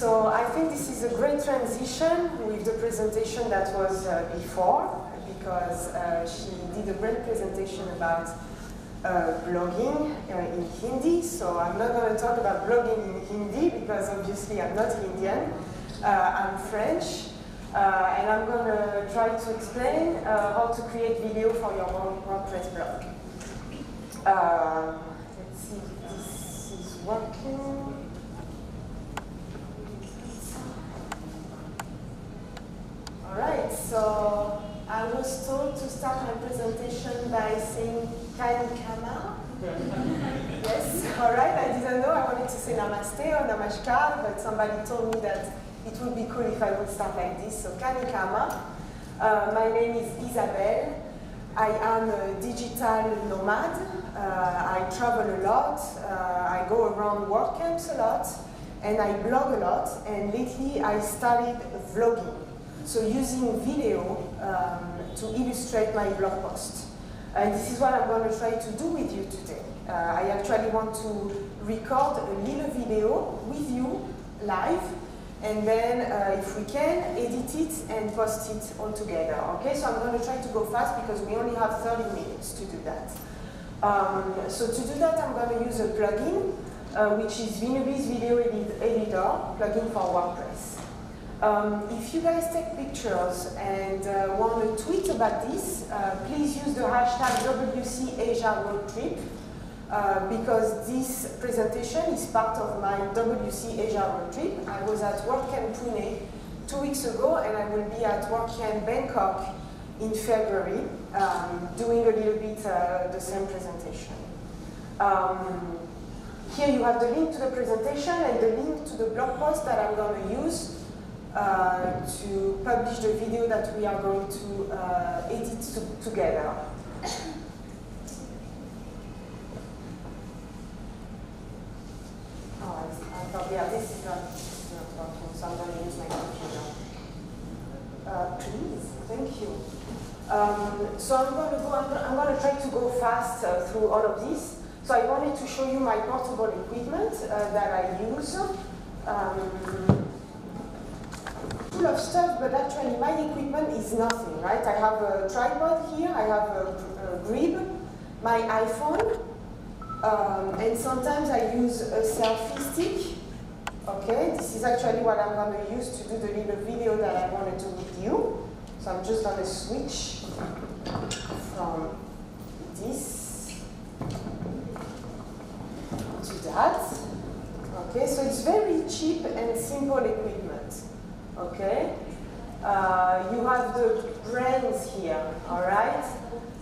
So I think this is a great transition with the presentation that was before, because she did a great presentation about blogging in Hindi. So I'm not going to talk about blogging in Hindi because obviously I'm not Indian, I'm French. And I'm going to try to explain how to create video for your WordPress blog. Let's see if this is working. Alright, so I was told to start my presentation by saying Kanikama. Yes, alright, I didn't know, I wanted to say Namaste or Namaskar, but somebody told me that it would be cool if I would start like this. So Kanikama. My name is Isabelle. I am a digital nomad. I travel a lot. I go around WordCamps a lot, and I blog a lot. And lately, I started vlogging, so using video to illustrate my blog post. And this is what I'm going to try to do with you today. I actually want to record a little video with you live. And then, if we can, edit it and post it all together. Okay, so I'm going to try to go fast because we only have 30 minutes to do that. So to do that, I'm going to use a plugin, which is Vinubi's Video Editor plugin for WordPress. If you guys take pictures and want to tweet about this, please use the hashtag WCAsiaRoadTrip. Because this presentation is part of my WC Asia road trip. I was at WordCamp Pune 2 weeks ago, and I will be at WordCamp Bangkok in February, doing a little bit the same presentation. Here you have the link to the presentation and the link to the blog post that I'm going to use to publish the video that we are going to edit together. Yeah, this is not working, so I'm going to use my computer. Please, thank you. So I'm going to try to go fast through all of this. So I wanted to show you my portable equipment that I use. Full of stuff, but actually my equipment is nothing, right? I have a tripod here, I have a grid, my iPhone, and sometimes I use a selfie stick. Okay, this is actually what I'm going to use to do the little video that I want to do with you. So I'm just going to switch from this to that. Okay, so it's very cheap and simple equipment. Okay, you have the brands here, all right?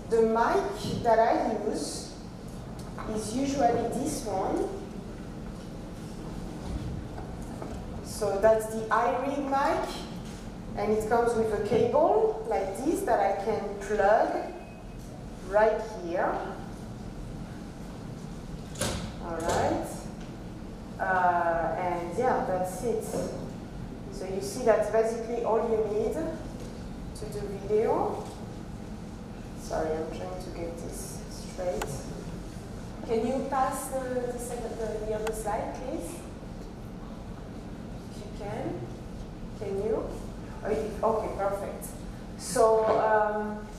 The mic that I use is usually this one. So that's the iRig mic, and it comes with a cable like this that I can plug right here. All right, and yeah, that's it. So you see that's basically all you need to do video. Sorry, I'm trying to get this straight. Can you pass the other slide, please? Can you? Okay, perfect. So,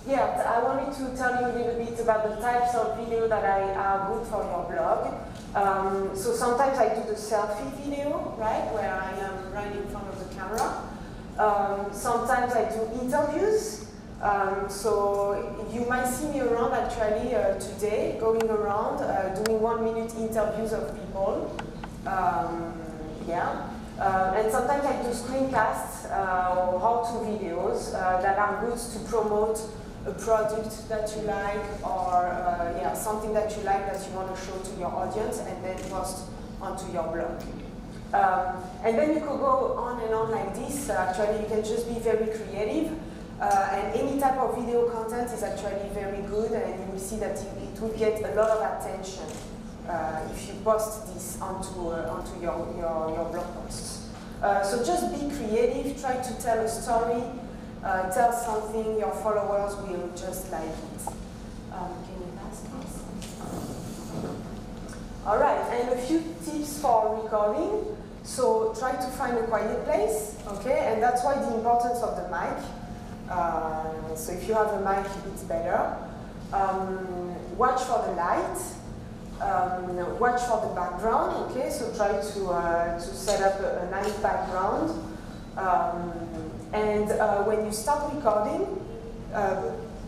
yeah, I wanted to tell you a little bit about the types of video that are good for your blog. So sometimes I do the selfie video, right, where I am right in front of the camera. Sometimes I do interviews. So you might see me around actually today, going around, doing 1-minute interviews of people. Yeah. And sometimes I do screencasts or how-to videos that are good to promote a product that you like or yeah, something that you like that you want to show to your audience and then post onto your blog. And then you could go on and on like this. Actually, you can just be very creative. And any type of video content is actually very good, and you will see that it will get a lot of attention if you post this onto your blog posts. So just be creative, try to tell a story, tell something your followers will just like it. Can you pass this? All right, and a few tips for recording. So try to find a quiet place, okay? And that's why the importance of the mic. So if you have a mic, it's better. Watch for the light. Watch for the background, okay? So try to set up a nice background. And when you start recording,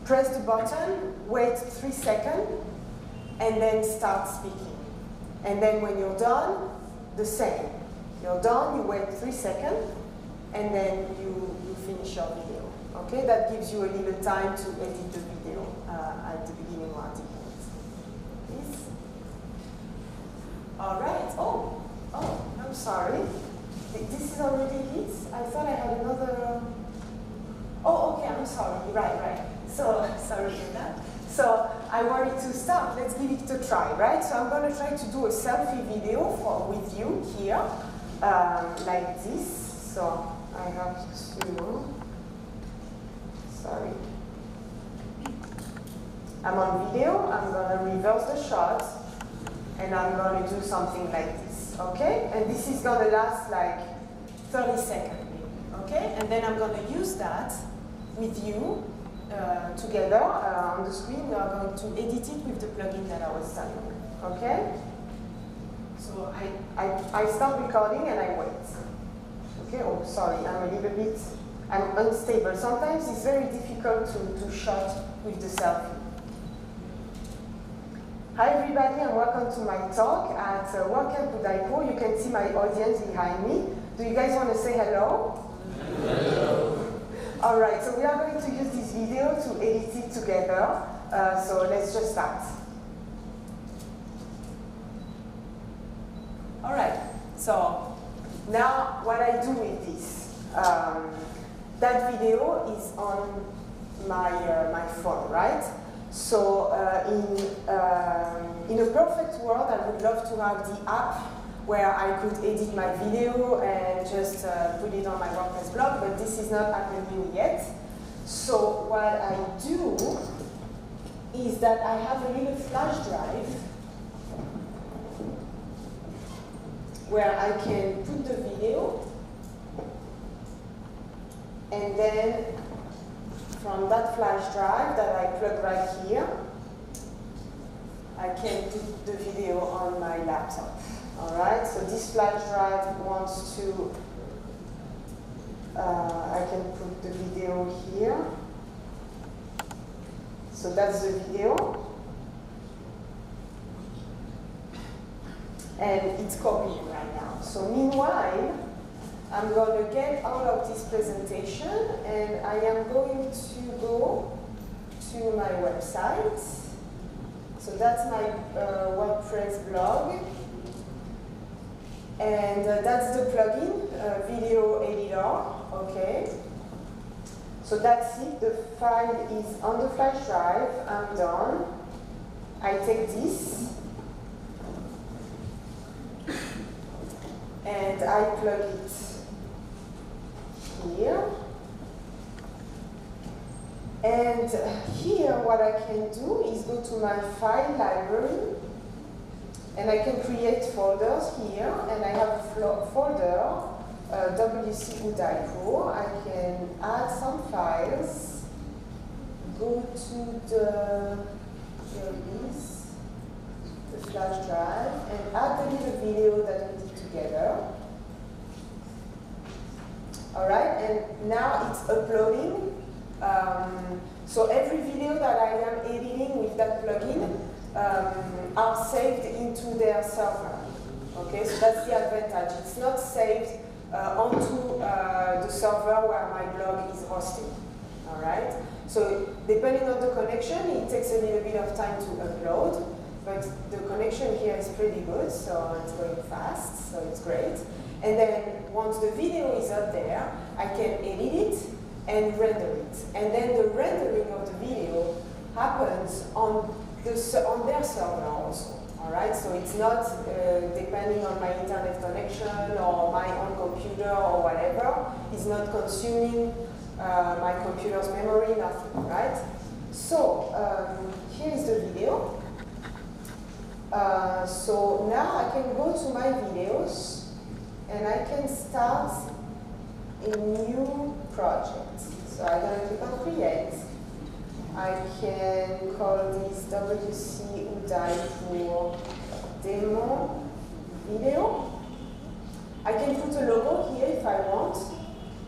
press the button, wait 3 seconds, and then start speaking. And then when you're done, the same. You're done, you wait 3 seconds, and then you finish your video. Okay, that gives you a little time to edit the video at the beginning or at the end. Please. All right. Oh, I'm sorry. This is already it? I thought I had another. Oh, okay, I'm sorry. Right. So, sorry for that. So, I wanted to start. Let's give it a try, right? So, I'm going to try to do a selfie video with you here, like this. So, I have to. Sorry. I'm on video. I'm going to reverse the shot, and I'm going to do something like this, okay? And this is going to last like 30 seconds, okay? And then I'm going to use that with you together on the screen. We are going to edit it with the plugin that I was telling you, okay? So I start recording and I wait. Okay, oh, sorry, I'm unstable. Sometimes it's very difficult to shot with the selfie. Hi everybody and welcome to my talk at WordCamp Udaipur. You can see my audience behind me. Do you guys want to say hello? Hello. All right, so we are going to use this video to edit it together. So let's just start. All right, so now what I do with this. That video is on my phone, right? So in a perfect world, I would love to have the app where I could edit my video and just put it on my WordPress blog, but this is not happening yet. So what I do is that I have a little flash drive where I can put the video, and then from that flash drive that I plug right here, I can put the video on my laptop. All right, so this flash drive wants to, I can put the video here. So that's the video. And it's copying right now. So meanwhile, I'm going to get out of this presentation and I am going to go to my website. So that's my WordPress blog. And that's the plugin, video editor, okay. So that's it, the file is on the flash drive, I'm done. I take this and I plug it here. And here what I can do is go to my file library and I can create folders here, and I have a folder, WC Udaipur. I can add some files, go to the flash drive, and add the little video that we did together. All right, and now it's uploading. So every video that I am editing with that plugin are saved into their server. Okay, so that's the advantage. It's not saved onto the server where my blog is hosted. All right. So depending on the connection, it takes a little bit of time to upload, but the connection here is pretty good, so it's going fast, so it's great. And then once the video is up there, I can edit it and render it. And then the rendering of the video happens on their server also. All right, so it's not depending on my internet connection or my own computer or whatever. It's not consuming my computer's memory, nothing, right? So here is the video. So now I can go to my videos and I can start a new project. So I'm going to click on create. I can call this WC Udaipur demo video. I can put a logo here if I want,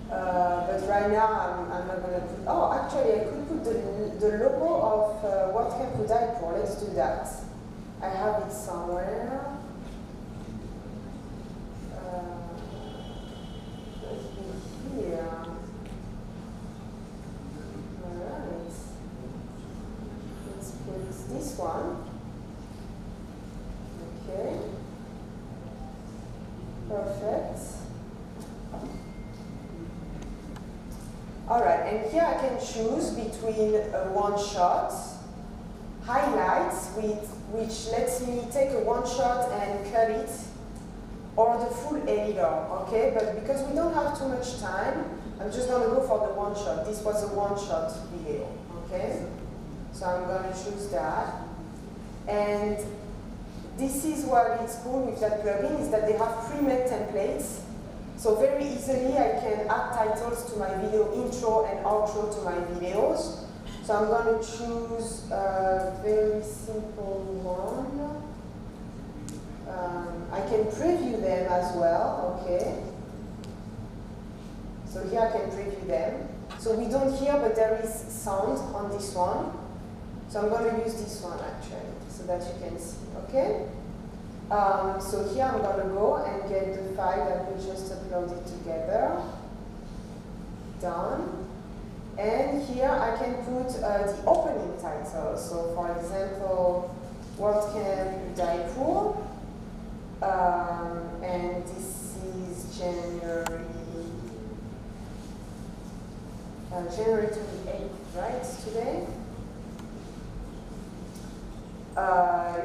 but right now I'm not going to put, oh, actually I could put the logo of WordCamp Udaipur. Let's do that. I have it somewhere. Let's be here. Alright. Let's put this one. Okay. Perfect. Alright, and here I can choose between a one-shot, highlights, which lets me take a one-shot and cut it, or the full editor, okay? But because we don't have too much time, I'm just going to go for the one-shot. This was a one-shot video, okay? So I'm going to choose that. And this is what is cool with that plugin, is that they have pre-made templates. So very easily I can add titles to my video intro and outro to my videos. So I'm going to choose a very simple one. I can preview them as well, okay? So here I can preview them. So we don't hear, but there is sound on this one. So I'm going to use this one actually, so that you can see, okay? So here I'm going to go and get the file that we just uploaded together. Done. And here I can put the opening title. So for example, WordCamp Udaipur. And this is January 28th, right, today?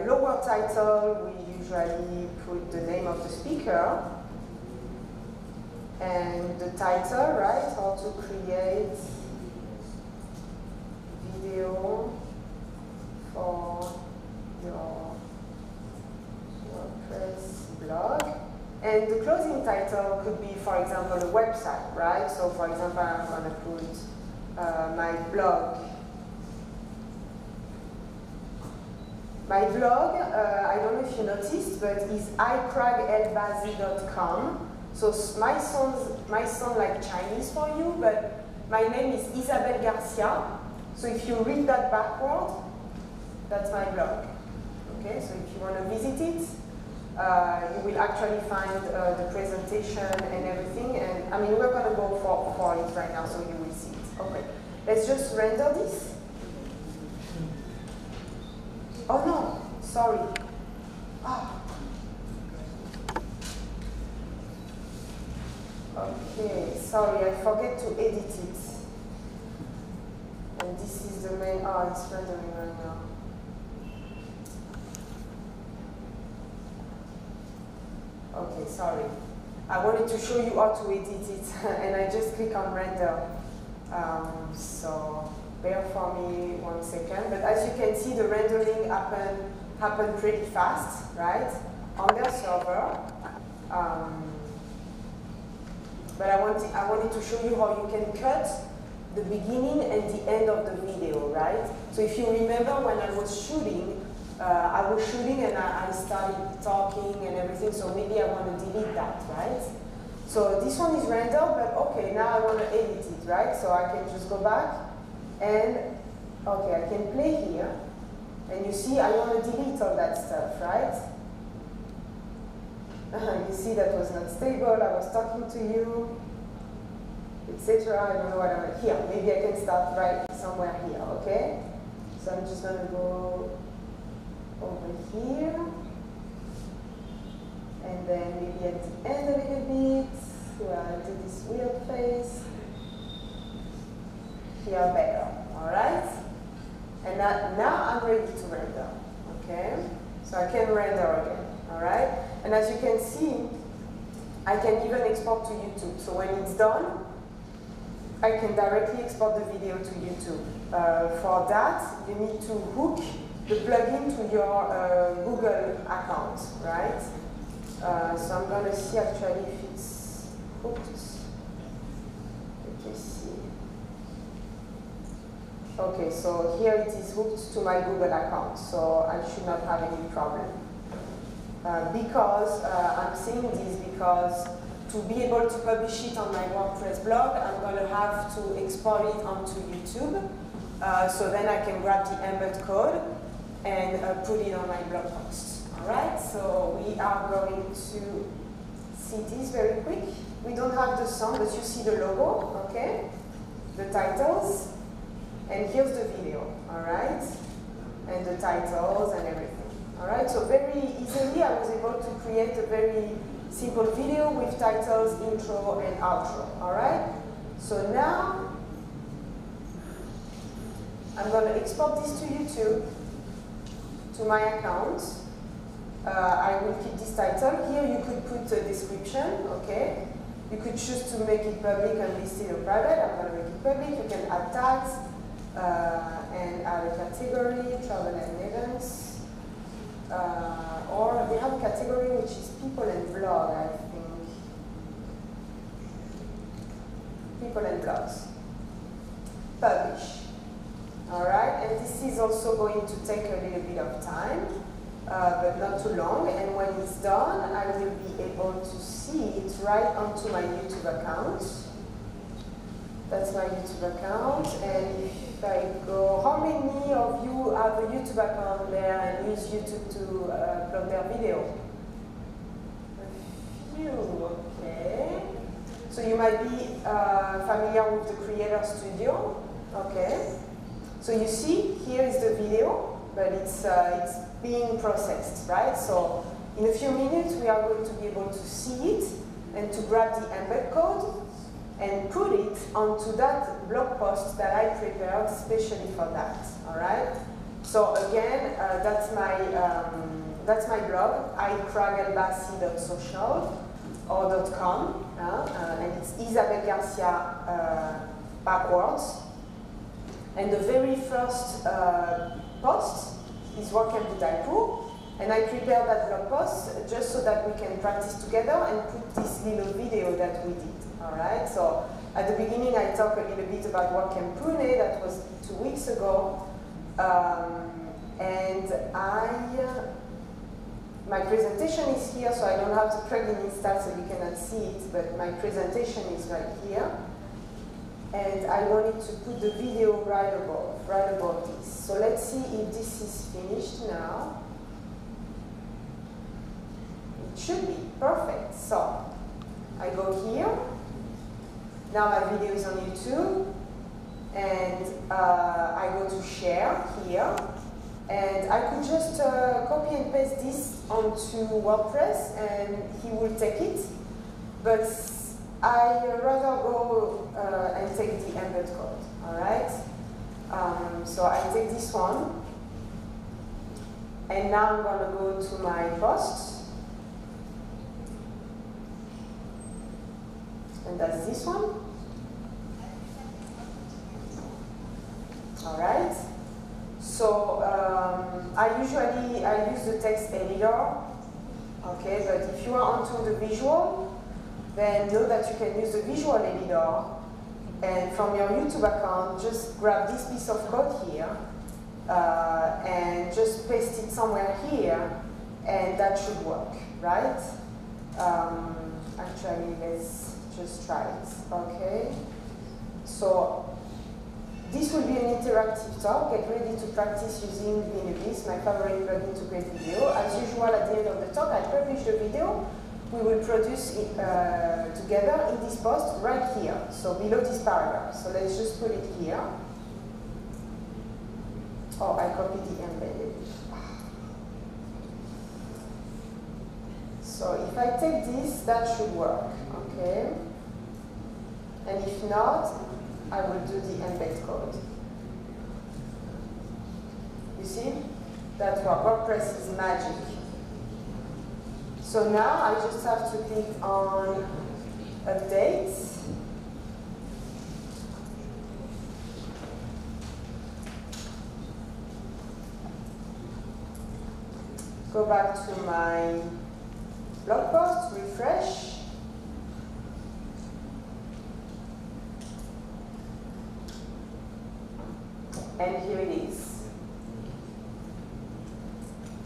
Lower title, we usually put the name of the speaker. And the title, right, how to create video for your WordPress blog. And the closing title could be, for example, a website, right? So, for example, I'm going to put my blog. My blog, I don't know if you noticed, but is icragelbazi.com. So my sound like Chinese for you, but my name is Isabelle Garcia. So if you read that backward, that's my blog. Okay, so if you want to visit it, you will actually find the presentation and everything. And I mean, we're going to go for it right now, so you will see it. Okay, let's just render this. Oh no, sorry. Ah. Okay, sorry, I forget to edit it. And this is the main, oh, it's rendering right now. Okay, sorry. I wanted to show you how to edit it, and I just click on render. So bear for me 1 second. But as you can see, the rendering happened pretty fast, right, on their server. But I wanted to show you how you can cut the beginning and the end of the video, right? So if you remember when I was shooting and I started talking and everything, so maybe I want to delete that, right? So this one is rendered, but okay, now I want to edit it, right? So I can just go back and, okay, I can play here. And you see, I want to delete all that stuff, right? You see that was not stable, I was talking to you, etc. I don't know what I'm here. Maybe I can start right somewhere here, okay? So I'm just going to go over here. And then maybe at the end a little bit, where I do this weird face. Here better, alright? And now I'm ready to render, okay? So I can render again, alright? And as you can see, I can even export to YouTube. So when it's done, I can directly export the video to YouTube. For that, you need to hook the plugin to your Google account, right? So I'm going to see actually if hooked. Let me see. Okay, so here it is hooked to my Google account, so I should not have any problem. Because I'm saying this because to be able to publish it on my WordPress blog, I'm going to have to export it onto YouTube. So then I can grab the embed code and put it on my blog post. All right, so we are going to see this very quick. We don't have the sound, but you see the logo, okay? The titles, and here's the video, all right? And the titles and everything. All right, so very easily I was able to create a very simple video with titles, intro, and outro. All right, so now I'm going to export this to YouTube, to my account. I will keep this title. Here you could put a description, okay? You could choose to make it public, unlisted, or private. I'm going to make it public. You can add tags and add a category, travel and events. Or they have a category which is people and blog, I think. People and blogs. Publish. Alright, and this is also going to take a little bit of time, but not too long. And when it's done, I will be able to see it right onto my YouTube account. That's my YouTube account. And if I go, how many of you have a YouTube account there and use YouTube to upload their video? A few, okay. So you might be familiar with the Creator Studio, okay. So you see, here is the video, but it's being processed, right? So in a few minutes, we are going to be able to see it and to grab the embed code and put it onto that blog post that I prepared especially for that. All right. So again, that's my blog, icragelbassi.social or .com, and it's Isabelle Garcia backwards. And the very first post is WordCamp Udaipur, and I prepared that blog post just so that we can practice together and put this little video that we did. All right, so at the beginning I talked a little bit about WordCamp Pune, that was 2 weeks ago, and my presentation is here, so I don't have the plugin installed so you cannot see it, but my presentation is right here, and I wanted to put the video right above this. So let's see if this is finished now. It should be perfect. So I go here. Now my video is on YouTube, and I go to share here, and I could just copy and paste this onto WordPress and he will take it, but I rather go and take the embed code, all right? So I take this one, and now I'm going to go to my post, and that's this one. All right. So I use the text editor, okay. But if you are onto the visual, then know that you can use the visual editor, and from your YouTube account, just grab this piece of code here and just paste it somewhere here, and that should work, right? Actually, let's just try it, okay? So this will be an interactive talk. Get ready to practice using Vinubis, my favorite plugin to create video. As usual, at the end of the talk, I publish the video. We will produce it together in this post right here, so below this paragraph. So let's just put it here. Oh, I copied the embedded. So if I take this, that should work, okay? And if not, I will do the embed code. You see? That's what WordPress is magic. So now I just have to click on update. Go back to my blog post, refresh. and here it is.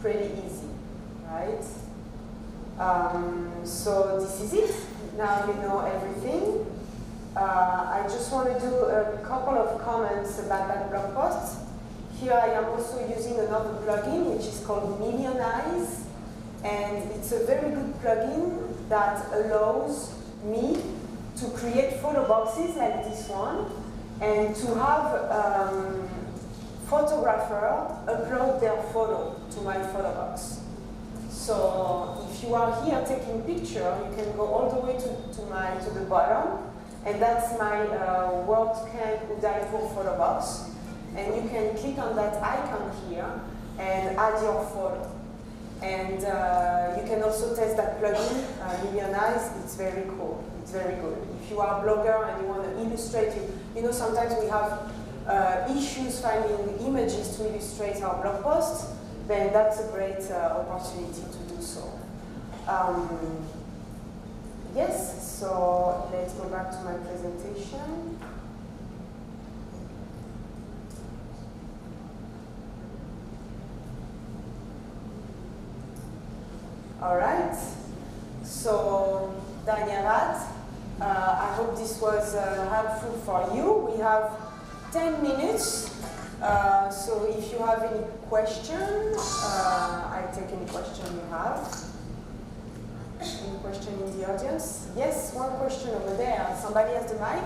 Pretty easy, right? So this is it. Now you know everything. I just want to do a couple of comments about that blog post. Here I am also using another plugin which is called Millionize, and it's a very good plugin that allows me to create photo boxes like this one and to have photographer upload their photo to my photo box. So if you are here taking picture, you can go all the way to the bottom, and that's my WordCamp Udaipur photo box. And you can click on that icon here and add your photo. And you can also test that plugin, Millionize. It's very cool. It's very good. If you are a blogger and you want to illustrate, you know, sometimes we have issues finding images to illustrate our blog posts, then that's a great opportunity to do so. Yes, so let's go back to my presentation. All right, so Danyarat, I hope this was helpful for you. We have 10 minutes, so if you have any questions, I take any question you have. Any question in the audience? Yes, one question over there. Somebody has the mic?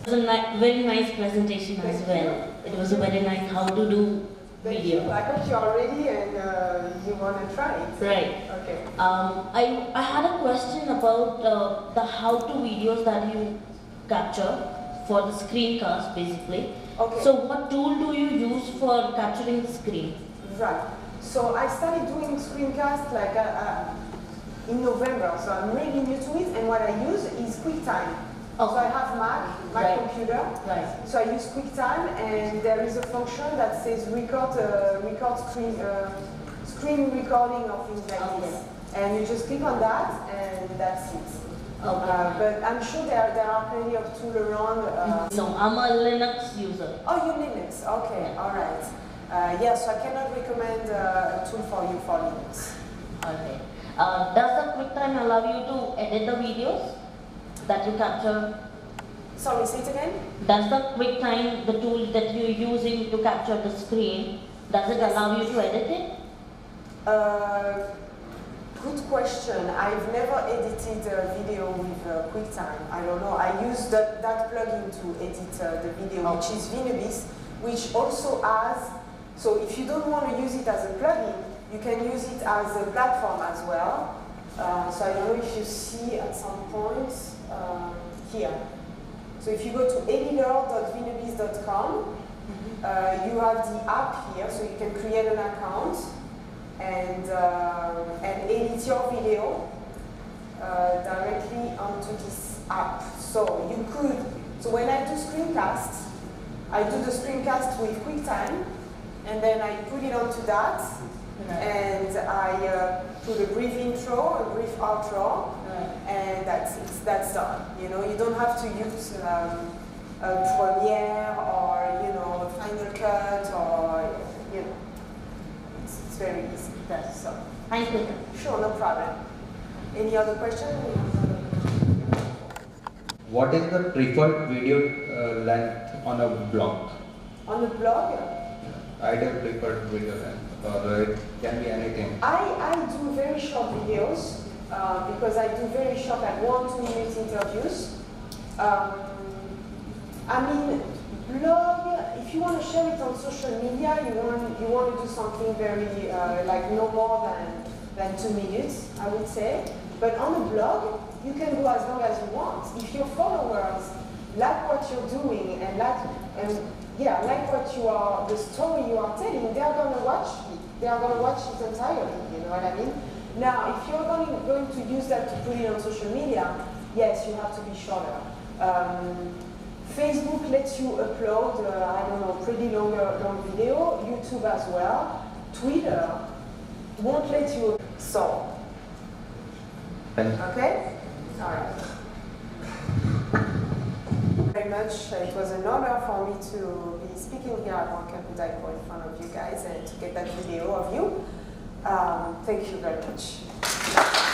It was a very nice presentation as well. It was a very nice how to do video. I hope you're ready and you want to try it. Right. Okay. I had a question about the how-to videos that you capture for the screencast, basically. Okay. So what tool do you use for capturing the screen? Right. So I started doing screencast like in November, so I'm really new to it, and what I use is QuickTime. Okay. So I have my computer, Right. so I use QuickTime, and there is a function that says record screen recording or things like this. And you just click on that, and that's it. Okay. But I'm sure there are plenty of tools around. So I'm a Linux user. Oh, you Linux, okay, all right. Yes, so I cannot recommend a tool for you for Linux. Okay. Does the QuickTime allow you to edit the videos that you capture? Sorry, say it again? Does the QuickTime, the tool that you're using to capture the screen, does it allow you to edit it? Good question. I've never edited a video with QuickTime. I don't know. I use that plugin to edit the video, which is Vinubis, which also has, so if you don't want to use it as a plugin, you can use it as a platform as well. So I don't know if you see at some point here. So if you go to editor.vinubis.com, you have the app here, so you can create an account and edit your video directly onto this app. So you could, so when I do screencasts, I do the screencast with QuickTime, and then I put it onto that, and I put a brief intro, a brief outro, and that's it. That's done. You know, you don't have to use a Premiere or a Final Cut or it's very easy. That's so. Thank you. Sure, no problem. Any other question? What is the preferred video length on a blog? On the blog? Ideal preferred video length, or it can be anything. I do very short videos because I do very short, like 1-2 minute interviews. I mean, blog, if you want to share it on social media, you want to do something very, like no more than 2 minutes, I would say. But on a blog, you can go as long as you want. If your followers like what you're doing and like what you are, the story you are telling, they are going to watch it. They are going to watch it entirely, you know what I mean? Now, if you're going to use that to put it on social media, yes, you have to be shorter. Facebook lets you upload, I don't know, pretty long video, YouTube as well. Twitter won't let you. So, Thank you. Okay? All right. Very much. It was an honor for me to be speaking here at WordCamp Udaipur in front of you guys and to get that video of you. Thank you very much.